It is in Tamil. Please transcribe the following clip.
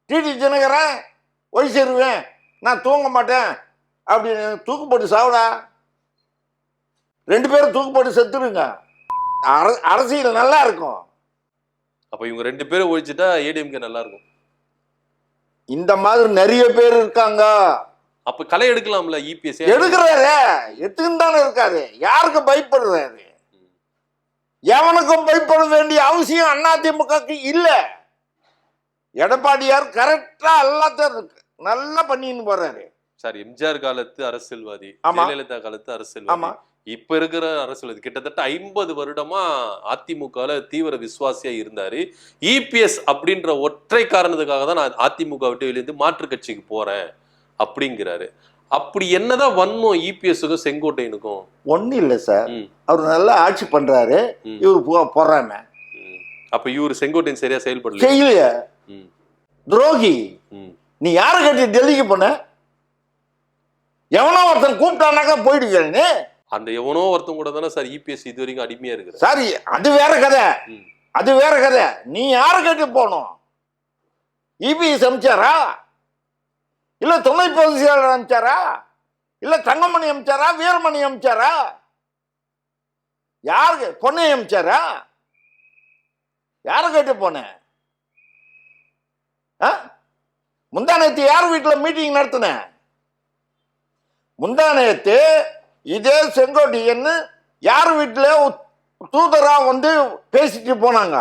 டிடி தினகரன் ஒய் சேருவேன், நான் தூங்க மாட்டேன் அப்படின்னு தூக்கு போட்டு சாவுடா. 2 பேரும் தூக்கு போட்டு செத்துருங்க, அரசியல் நல்லா இருக்கும். அப்ப இவங்க 2 பேரும் ஒழிச்சுட்டா ஏடிஎம்கே நல்லா இருக்கும். இந்த மாதிரி நிறைய பேர் இருக்காங்க. அப்ப களை எடுக்கலாம்ல. இபிஎஸ் எடுக்கிறாரு, எத்துன்னு தானே இருக்காரு. யாருக்கு பயப்படுறாரு? எவனுக்கும் பயப்பட வேண்டிய அவசியம் அதிமுகக்கு இல்ல. எடப்பாடியார் கரெக்டா எல்லாத்தையும் நல்லா பண்ணின்னு போறாரு. சார், எம்ஜிஆர் காலத்து அரசியல்வாதி, ஜெயலலிதா காலத்து அரசியல்வாதி, இப்ப இருக்கிற அரசியல்வாதி, கிட்டத்தட்ட 50 வருடமா அதிமுக தீவிர விசுவாசியா இருந்தாரு. இபிஎஸ் அப்படின்ற ஒற்றை காரணத்துக்காக தான் நான் அதிமுக விட்டு வெளியிருந்து மாற்று கட்சிக்கு போறேன் அப்படிங்கிறாரு. அப்படி என்னதான் வன்மம் இபிஎஸ்க்கும் செங்கோட்டையனுக்கும்? ஒன்னும் இல்லை சார், அவர் நல்லா ஆட்சி பண்றாரு, இவரு போறாம. அப்ப இவரு செங்கோட்டையன் சரியா செயல்படல, செய்யலையா? துரோகி. நீ யாரை கட்டி டெல்லிக்கு போன? எவனோ ஒருத்தன் கூப்பிட்டானாக்கா போயிடுங்க. அந்த எவனோ ஒருத்தன் கூட தானே சார் இபிஎஸ் இது வரைக்கும் அடிமையா இருக்கு. சாரி, அது வேற கதை, அது வேற கதை. நீ யாரை கட்டி போனோம்? இபிஎஸ் அமிச்சாரா, இல்ல துணை பொதுச் செயலாளர் அமிச்சாரா, இல்ல தங்கமணி அமிச்சாரா, வீரமணி அமிச்சாரா, யாருக்கு? பொன்னை அமிச்சாரா? யாரை கேட்டு போன? முந்தானத்து யார் வீட்டுல மீட்டிங் நடத்தின? முந்தானத்து இதே செங்கோட்டையன் யார் வீட்டுல தூதரா வந்து பேசிட்டு போனாங்க?